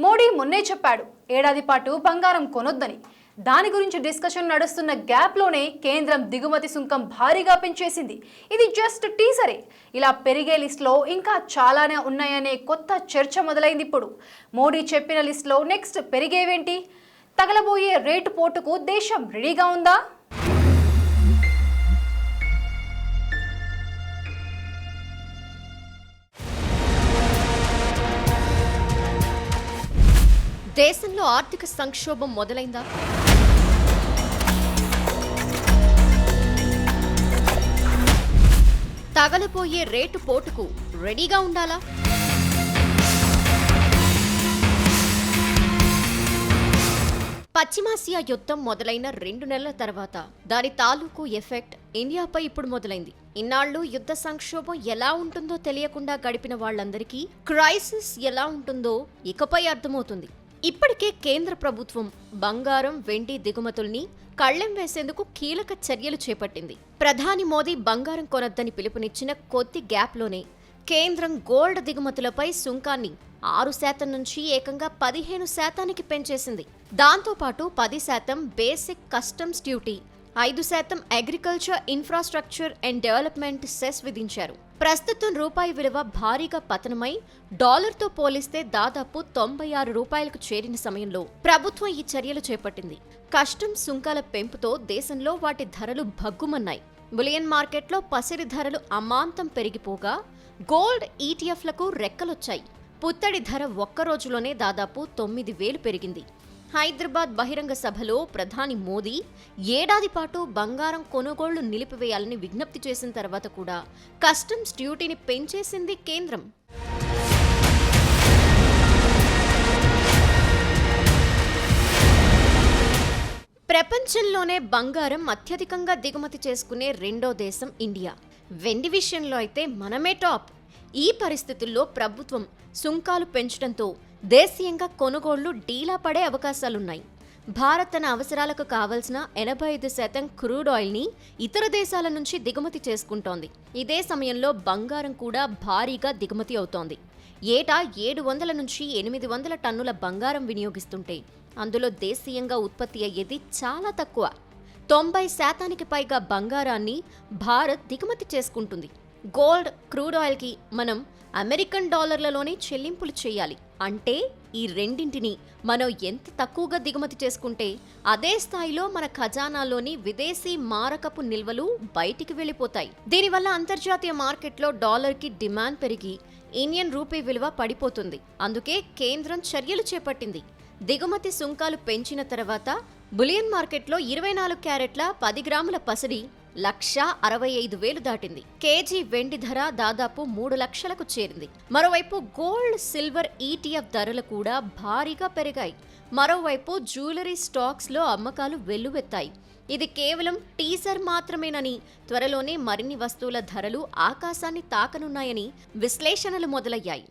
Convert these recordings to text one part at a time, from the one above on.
మోడీ మొన్నే చెప్పాడు ఏడాది పాటు బంగారం కొనొద్దని. దాని గురించి డిస్కషన్ నడుస్తున్న గ్యాప్లోనే కేంద్రం దిగుమతి సుంకం భారీగా పెంచేసింది. ఇది జస్ట్ టీజరే. ఇలా పెరిగే లిస్టులో ఇంకా చాలానే ఉన్నాయనే కొత్త చర్చ మొదలైంది. ఇప్పుడు మోడీ చెప్పిన లిస్టులో నెక్స్ట్ పెరిగేవేంటి? తగలబోయే రేటు పోటుకు దేశం రెడీగా ఉందా? దేశంలో ఆర్థిక సంక్షోభం మొదలైందా? తగలబోయే రేటు పోటుకు రెడీగా ఉండాలా? పశ్చిమాసియా యుద్ధం మొదలైన 2 నెలల తర్వాత దాని తాలూకు ఎఫెక్ట్ ఇండియాపై ఇప్పుడు మొదలైంది. ఇన్నాళ్లు యుద్ధ సంక్షోభం ఎలా ఉంటుందో తెలియకుండా గడిపిన వాళ్లందరికీ క్రైసిస్ ఎలా ఉంటుందో ఇకపై అర్థమవుతుంది. ఇప్పటికే కేంద్ర ప్రభుత్వం బంగారం, వెండి దిగుమతుల్ని కళ్లెం వేసేందుకు కీలక చర్యలు చేపట్టింది. ప్రధాని మోదీ బంగారం కొనొద్దని పిలుపునిచ్చిన కొద్ది గ్యాప్లోనే కేంద్రం గోల్డ్ దిగుమతులపై సుంకాన్ని 6% నుంచి ఏకంగా 15% పెంచేసింది. దాంతోపాటు 10% basic customs duty, 5% agriculture infrastructure and development cess విధించారు. ప్రస్తుతం రూపాయి విలువ భారీగా పతనమై డాలర్తో పోలిస్తే దాదాపు 96 రూపాయలకు చేరిన సమయంలో ప్రభుత్వం ఈ చర్యలు చేపట్టింది. కస్టమ్స్ సుంకాల పెంపుతో దేశంలో వాటి ధరలు భగ్గుమన్నాయి. బులియన్ మార్కెట్లో పసిరి ధరలు అమాంతం పెరిగిపోగా గోల్డ్ ఈటీఎఫ్లకు రెక్కలొచ్చాయి. పుత్తడి ధర ఒక్క రోజులోనే దాదాపు 9,000 పెరిగింది. హైదరాబాద్ బహిరంగ సభలో ప్రధాని మోదీ ఏడాది పాటు బంగారం కొనుగోళ్లు నిలిపివేయాలని విజ్ఞప్తి చేసిన తర్వాత కూడా కస్టమ్స్ డ్యూటీని పెంచేసింది కేంద్రం. ప్రపంచంలోనే బంగారం అత్యధికంగా దిగుమతి చేసుకునే రెండో దేశం ఇండియా. వెండి విషయంలో అయితే మనమే టాప్. ఈ పరిస్థితుల్లో ప్రభుత్వం సుంకాలు పెంచడంతో దేశీయంగా కొనుగోళ్లు డీలా పడే అవకాశాలున్నాయి. భారత్ తన అవసరాలకు కావలసిన 85% క్రూడ్ ఆయిల్ని ఇతర దేశాల నుంచి దిగుమతి చేసుకుంటోంది. ఇదే సమయంలో బంగారం కూడా భారీగా దిగుమతి అవుతోంది. ఏటా 700 నుంచి 800 టన్నుల బంగారం వినియోగిస్తుంటే అందులో దేశీయంగా ఉత్పత్తి అయ్యేది చాలా తక్కువ. 90% పైగా బంగారాన్ని భారత్ దిగుమతి చేసుకుంటుంది. గోల్డ్, క్రూడ్ ఆయిల్కి మనం అమెరికన్ డాలర్లలోనే చెల్లింపులు చేయాలి. అంటే ఈ రెండింటిని మనం ఎంత తక్కువగా దిగుమతి చేసుకుంటే అదే స్థాయిలో మన ఖజానాలోని విదేశీ మారకపు నిల్వలు బయటికి వెళ్ళిపోతాయి. దీనివల్ల అంతర్జాతీయ మార్కెట్లో డాలర్కి డిమాండ్ పెరిగి ఇండియన్ రూపీ విలువ పడిపోతుంది. అందుకే కేంద్రం చర్యలు చేపట్టింది. దిగుమతి సుంకాలు పెంచిన తర్వాత బులియన్ మార్కెట్లో 24 క్యారెట్ల 10 గ్రాముల పసిడి 1,65,000 దాటింది. కేజీ వెండి ధర దాదాపు 3 లక్షలకు చేరింది. మరోవైపు గోల్డ్, సిల్వర్ ఈటీఎఫ్ ధరలు కూడా భారీగా పెరిగాయి. మరోవైపు జ్యువెలరీ స్టాక్స్ లో అమ్మకాలు వెల్లువెత్తాయి. ఇది కేవలం టీజర్ మాత్రమేనని, త్వరలోనే మరిన్ని వస్తువుల ధరలు ఆకాశాన్ని తాకనున్నాయని విశ్లేషణలు మొదలయ్యాయి.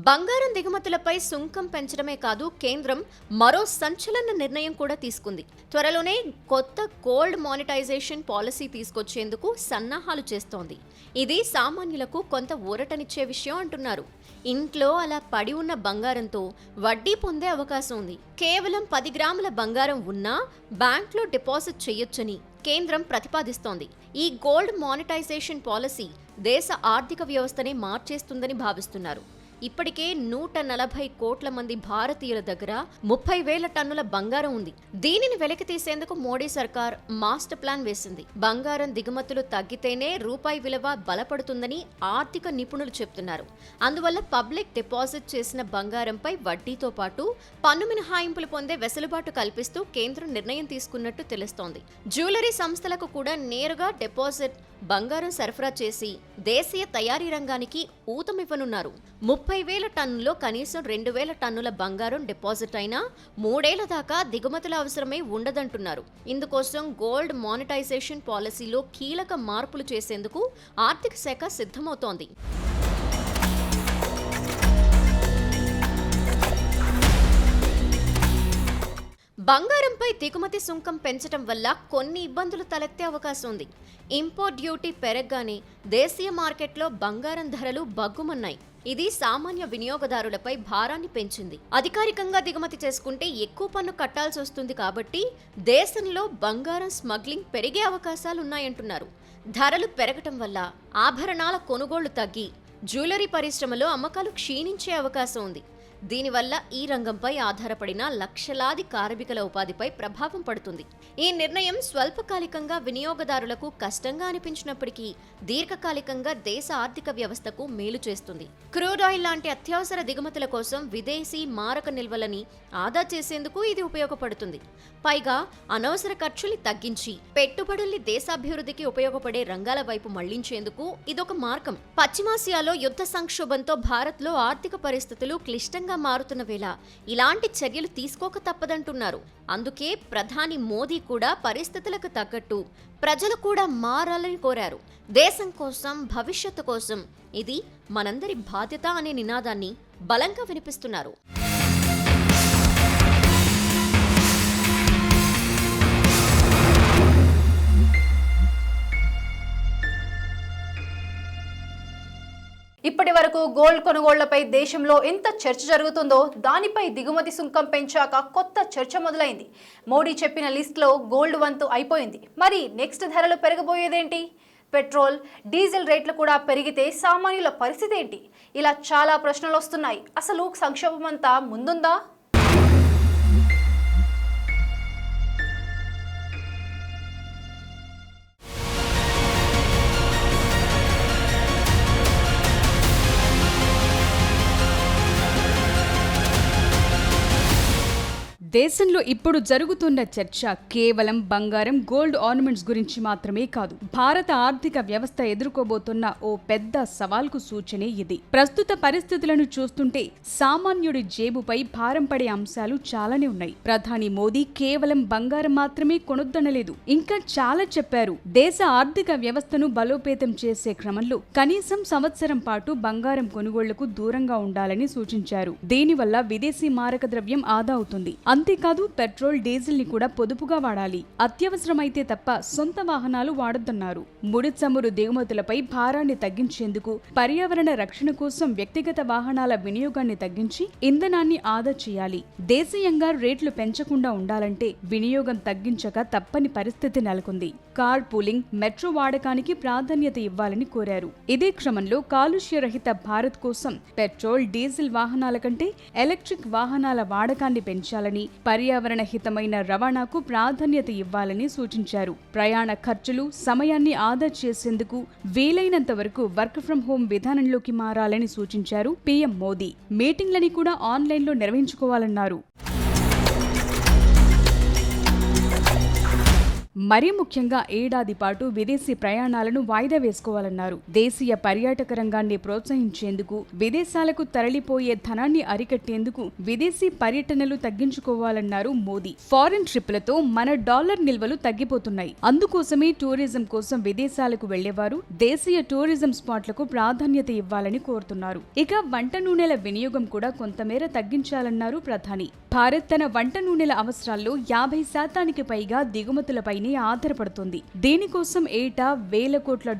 బంగారం దిగుమతులపై సుంకం పెంచడమే కాదు, కేంద్రం మరో సంచలన నిర్ణయం కూడా తీసుకుంది. త్వరలోనే కొత్త గోల్డ్ మానిటైజేషన్ పాలసీ తీసుకొచ్చేందుకు సన్నాహాలు చేస్తోంది. ఇది సామాన్యులకు కొంత ఊరటనిచ్చే విషయం అంటున్నారు. ఇంట్లో అలా పడి ఉన్న బంగారంతో వడ్డీ పొందే అవకాశం ఉంది. కేవలం 10 గ్రాముల బంగారం ఉన్నా బ్యాంక్లో డిపాజిట్ చేయొచ్చని కేంద్రం ప్రతిపాదిస్తోంది. ఈ గోల్డ్ మానిటైజేషన్ పాలసీ దేశ ఆర్థిక వ్యవస్థనే మార్చేస్తుందని భావిస్తున్నారు. ఇప్పటికే 140 కోట్ల మంది భారతీయుల దగ్గర 30,000 టన్నుల బంగారం ఉంది. దీనిని వెలికి తీసేందుకు మోడీ సర్కార్ మాస్టర్ ప్లాన్ వేసింది. బంగారం దిగుమతులు తగ్గితేనే రూపాయి విలువ బలపడుతుందని ఆర్థిక నిపుణులు చెప్తున్నారు. అందువల్ల పబ్లిక్ డిపాజిట్ చేసిన బంగారంపై వడ్డీతో పాటు పన్ను మినహాయింపులు పొందే వెసులుబాటు కల్పిస్తూ కేంద్రం నిర్ణయం తీసుకున్నట్టు తెలుస్తోంది. జ్యువెలరీ సంస్థలకు కూడా నేరుగా డిపాజిట్ బంగారం సరఫరా చేసి దేశీయ తయారీ రంగానికి ఊతమివ్వనున్నారు. 30,000 టన్నుల్లో కనీసం 2,000 టన్నుల బంగారం డిపాజిట్ అయినా 3 ఏళ్ల దాకా దిగుమతుల అవసరమే ఉండదంటున్నారు. ఇందుకోసం గోల్డ్ మానిటైజేషన్ పాలసీలో కీలక మార్పులు చేసేందుకు ఆర్థిక శాఖ సిద్ధమవుతోంది. బంగారంపై దిగుమతి సుంకం పెంచడం వల్ల కొన్ని ఇబ్బందులు తలెత్తే అవకాశం ఉంది. ఇంపోర్ట్ డ్యూటీ పెరగగానే దేశీయ మార్కెట్లో బంగారం ధరలు బగ్గుమన్నాయి. ఇది సామాన్య వినియోగదారులపై భారాన్ని పెంచింది. అధికారికంగా దిగుమతి చేసుకుంటే ఎక్కువ పన్ను కట్టాల్సి వస్తుంది కాబట్టి దేశంలో బంగారం స్మగ్లింగ్ పెరిగే అవకాశాలున్నాయంటున్నారు. ధరలు పెరగటం వల్ల ఆభరణాల కొనుగోళ్లు తగ్గి జ్యువెలరీ పరిశ్రమలో అమ్మకాలు క్షీణించే అవకాశం ఉంది. దీనివల్ల ఈ రంగంపై ఆధారపడిన లక్షలాది కార్మికుల ఉపాధిపై ప్రభావం పడుతుంది. ఈ నిర్ణయం స్వల్పకాలికంగా వినియోగదారులకు కష్టంగా అనిపించినప్పటికీ దీర్ఘకాలికంగా దేశ ఆర్థిక వ్యవస్థకు మేలు చేస్తుంది. క్రూడ్ ఆయిల్ లాంటి అత్యవసర దిగుమతుల కోసం విదేశీ మారక నిల్వలని ఆదా చేసేందుకు ఇది ఉపయోగపడుతుంది. పైగా అనవసర ఖర్చుల్ని తగ్గించి పెట్టుబడుల్ని దేశాభివృద్ధికి ఉపయోగపడే రంగాల వైపు మళ్లించేందుకు ఇదొక మార్గం. పశ్చిమాసియాలో యుద్ధ సంక్షోభంతో భారత్లో ఆర్థిక పరిస్థితులు క్లిష్టంగా మారుతున్న వేళ ఇలాంటి చర్యలు తీసుకోక తప్పదంటున్నారు. అందుకే ప్రధాని మోదీ కూడా పరిస్థితులకు తగ్గట్టు ప్రజలు కూడా మారాలని కోరారు. దేశం కోసం, భవిష్యత్తు కోసం ఇది మనందరి బాధ్యత అనే నినాదాన్ని బలంగా వినిపిస్తున్నారు. ఇప్పటి వరకు గోల్డ్ కొనుగోళ్లపై దేశంలో ఎంత చర్చ జరుగుతుందో దానిపై దిగుమతి సుంకం పెంచాక కొత్త చర్చ మొదలైంది. మోడీ చెప్పిన లిస్టులో గోల్డ్ వంతు అయిపోయింది. మరి నెక్స్ట్ ధరలు పెరగబోయేదేంటి? పెట్రోల్, డీజిల్ రేట్లు కూడా పెరిగితే సామాన్యుల పరిస్థితి ఏంటి? ఇలా చాలా ప్రశ్నలు వస్తున్నాయి. అసలు సంక్షోభం అంతా ముందుందా? దేశంలో ఇప్పుడు జరుగుతున్న చర్చ కేవలం బంగారం, గోల్డ్ ఆర్నమెంట్స్ గురించి మాత్రమే కాదు. భారత ఆర్థిక వ్యవస్థ ఎదుర్కోబోతున్న ఓ పెద్ద సవాల్కు సూచనే ఇది. ప్రస్తుత పరిస్థితులను చూస్తుంటే సామాన్యుడి జేబుపై భారం పడే అంశాలు చాలానే ఉన్నాయి. ప్రధాని మోదీ కేవలం బంగారం మాత్రమే కొనొద్దనలేదు, ఇంకా చాలా చెప్పారు. దేశ ఆర్థిక వ్యవస్థను బలోపేతం చేసే క్రమంలో కనీసం సంవత్సరం పాటు బంగారం కొనుగోళ్లకు దూరంగా ఉండాలని సూచించారు. దీనివల్ల విదేశీ మారక ద్రవ్యం ఆదా అవుతుంది. అంతేకాదు, పెట్రోల్, డీజిల్ ని కూడా పొదుపుగా వాడాలి. అత్యవసరమైతే తప్ప సొంత వాహనాలు వాడొద్దన్నారు. ముడి చమురు దిగుమతులపై భారాన్ని తగ్గించేందుకు, పర్యావరణ రక్షణ కోసం వ్యక్తిగత వాహనాల వినియోగాన్ని తగ్గించి ఇంధనాన్ని ఆదా చేయాలి. దేశీయంగా రేట్లు పెంచకుండా ఉండాలంటే వినియోగం తగ్గించక తప్పని పరిస్థితి నెలకొంది. కార్ పూలింగ్, మెట్రో వాడకానికి ప్రాధాన్యత ఇవ్వాలని కోరారు. ఇదే క్రమంలో కాలుష్య రహిత భారత్ కోసం పెట్రోల్, డీజిల్ వాహనాల కంటే ఎలక్ట్రిక్ వాహనాల వాడకాన్ని పెంచాలని, పర్యావరణ హితమైన రవాణాకు ప్రాధాన్యత ఇవ్వాలని సూచించారు. ప్రయాణ ఖర్చులు, సమయాన్ని ఆదా చేసేందుకు వీలైనంత వరకు వర్క్ ఫ్రం హోం విధానంలోకి మారాలని సూచించారు పీఎం మోదీ. మీటింగ్లని కూడా ఆన్లైన్లో నిర్వహించుకోవాలన్నారు. మరీ ముఖ్యంగా ఏడాది పాటు విదేశీ ప్రయాణాలను వాయిదా వేసుకోవాలన్నారు. దేశీయ పర్యాటక రంగాన్ని ప్రోత్సహించేందుకు, విదేశాలకు తరలిపోయే ధనాన్ని అరికట్టేందుకు విదేశీ పర్యటనలు తగ్గించుకోవాలన్నారు మోదీ. ఫారిన్ ట్రిప్లతో మన డాలర్ నిల్వలు తగ్గిపోతున్నాయి. అందుకోసమే టూరిజం కోసం విదేశాలకు వెళ్లేవారు దేశీయ టూరిజం స్పాట్లకు ప్రాధాన్యత ఇవ్వాలని కోరుతున్నారు. ఇక వంట నూనెల వినియోగం కూడా కొంతమేర తగ్గించాలన్నారు ప్రధాని. భారత్ తన వంట నూనెల అవసరాల్లో 50% పైగా దిగుమతులపైనే ఆధారపడుతుంది. దీనికోసం ఏటా $1,000 కోట్ల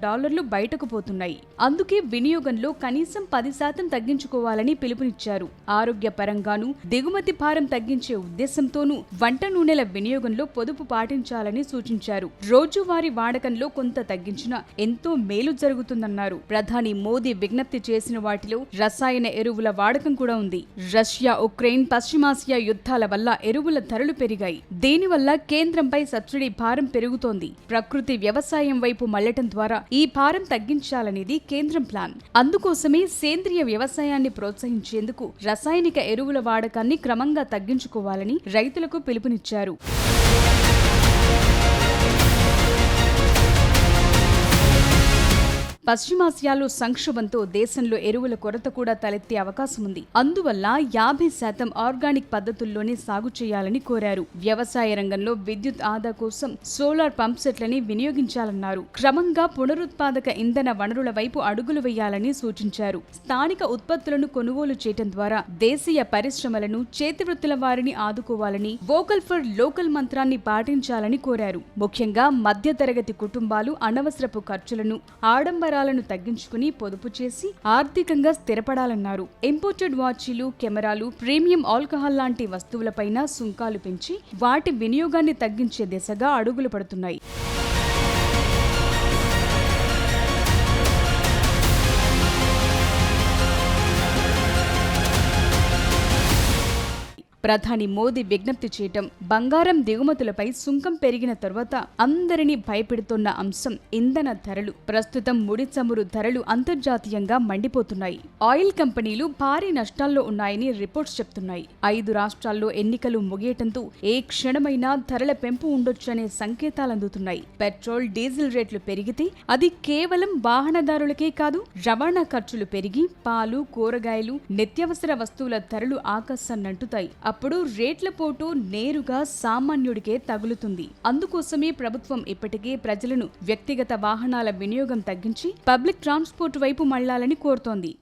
బయటకు పోతున్నాయి. అందుకే వినియోగంలో కనీసం 10% తగ్గించుకోవాలని పిలుపునిచ్చారు. ఆరోగ్య పరంగానూ దిగుమతి భారం తగ్గించే ఉద్దేశంతోనూ వంట నూనెల వినియోగంలో పొదుపు పాటించాలని సూచించారు. రోజువారీ వాడకంలో కొంత తగ్గించినా ఎంతో మేలు జరుగుతుందన్నారు. ప్రధాని మోదీ విజ్ఞప్తి చేసిన వాటిలో రసాయన ఎరువుల వాడకం కూడా ఉంది. రష్యా, ఉక్రెయిన్, పశ్చిమాసియా యుద్ధాల వల్ల ఎరువుల ధరలు పెరిగాయి. దీనివల్ల కేంద్రంపై సబ్సిడీ భారం పెరుగుతోంది. ప్రకృతి వ్యవసాయం వైపు మళ్లటం ద్వారా ఈ భారం తగ్గించాలనేది కేంద్రం ప్లాన్. అందుకోసమే సేంద్రియ వ్యవసాయాన్ని ప్రోత్సహించేందుకు రసాయనిక ఎరువుల వాడకాన్ని క్రమంగా తగ్గించుకోవాలని రైతులకు పిలుపునిచ్చారు. పశ్చిమాసియాలో సంక్షోభంతో దేశంలో ఎరువుల కొరత కూడా తలెత్తే అవకాశం ఉంది. అందువల్ల 50% ఆర్గానిక్ పద్ధతుల్లోనే సాగు చేయాలని కోరారు. వ్యవసాయ రంగంలో విద్యుత్ ఆదా కోసం సోలార్ పంప్ సెట్లని వినియోగించాలన్నారు. క్రమంగా పునరుత్పాదక ఇంధన వనరుల వైపు అడుగులు వేయాలని సూచించారు. స్థానిక ఉత్పత్తులను కొనుగోలు చేయడం ద్వారా దేశీయ పరిశ్రమలను, చేతివృత్తుల వారిని ఆదుకోవాలని, వోకల్ ఫర్ లోకల్ మంత్రాన్ని పాటించాలని కోరారు. ముఖ్యంగా మధ్యతరగతి కుటుంబాలు అనవసరపు ఖర్చులను, ఆడంబరాలను తగ్గించుకుని పొదుపు చేసి ఆర్థికంగా స్థిరపడాలన్నారు. ఇంపోర్టెడ్ వాచీలు, కెమెరాలు, ప్రీమియం ఆల్కహాల్ లాంటి వస్తువులపైన సుంకాలు పెంచి వాటి వినియోగాన్ని తగ్గించే దిశగా అడుగులు పడుతున్నాయి. ప్రధాని మోదీ విజ్ఞప్తి చేయటం, బంగారం దిగుమతులపై సుంకం పెరిగిన తరువాత అందరినీ భయపెడుతున్న అంశం ఇంధన ధరలు. ప్రస్తుతం ముడి చమురు ధరలు అంతర్జాతీయంగా మండిపోతున్నాయి. ఆయిల్ కంపెనీలు భారీ నష్టాల్లో ఉన్నాయని రిపోర్ట్స్ చెప్తున్నాయి. 5 రాష్ట్రాల్లో ఎన్నికలు ముగియటంతో ఏ క్షణమైనా ధరల పెంపు ఉండొచ్చనే సంకేతాలు అందుతున్నాయి. పెట్రోల్, డీజిల్ రేట్లు పెరిగితే అది కేవలం వాహనదారులకే కాదు, రవాణా ఖర్చులు పెరిగి పాలు, కూరగాయలు, నిత్యావసర వస్తువుల ధరలు ఆకాశాన్నంటుతాయి. అప్పుడు రేట్ల పోటు నేరుగా సామాన్యుడికే తగులుతుంది. అందుకోసమే ప్రభుత్వం ఇప్పటికే ప్రజలను వ్యక్తిగత వాహనాల వినియోగం తగ్గించి పబ్లిక్ ట్రాన్స్పోర్ట్ వైపు మళ్లాలని కోరుతోంది.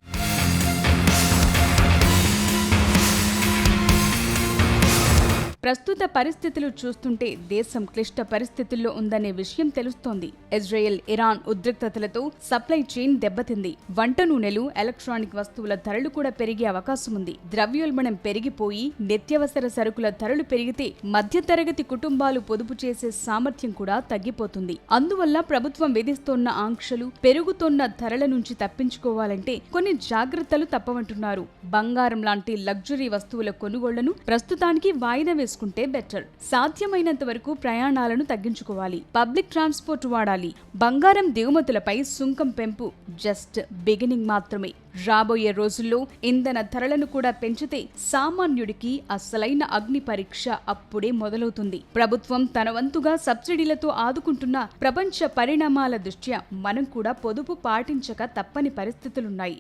ప్రస్తుత పరిస్థితులు చూస్తుంటే దేశం క్లిష్ట పరిస్థితుల్లో ఉందనే విషయం తెలుస్తోంది. ఇజ్రాయెల్, ఇరాన్ ఉద్రిక్తతలతో సప్లై చైన్ దెబ్బతింది. వంట నూనెలు, ఎలక్ట్రానిక్ వస్తువుల ధరలు కూడా పెరిగే అవకాశం ఉంది. ద్రవ్యోల్బణం పెరిగిపోయి నిత్యావసర సరుకుల ధరలు పెరిగితే మధ్యతరగతి కుటుంబాలు పొదుపు చేసే సామర్థ్యం కూడా తగ్గిపోతుంది. అందువల్ల ప్రభుత్వం విధిస్తోన్న ఆంక్షలు, పెరుగుతోన్న ధరల నుంచి తప్పించుకోవాలంటే కొన్ని జాగ్రత్తలు తప్పవంటున్నారు. బంగారం లాంటి లగ్జరీ వస్తువుల కొనుగోళ్లను ప్రస్తుతానికి వాయిదా వేసుకుంటే బెటర్. సాధ్యమైనంత వరకు ప్రయాణాలను తగ్గించుకోవాలి. పబ్లిక్ ట్రాన్స్పోర్ట్ వాడాలి. బంగారం దిగుమతులపై సుంకం పెంపు జస్ట్ బిగినింగ్ మాత్రమే. రాబోయే రోజుల్లో ఇంధన ధరలను కూడా పెంచితే సామాన్యుడికి అసలైన అగ్ని పరీక్ష అప్పుడే మొదలవుతుంది. ప్రభుత్వం తన వంతుగా సబ్సిడీలతో ఆదుకుంటున్న ప్రపంచ పరిణామాల దృష్ట్యా మనం కూడా పొదుపు పాటించక తప్పని పరిస్థితులున్నాయి.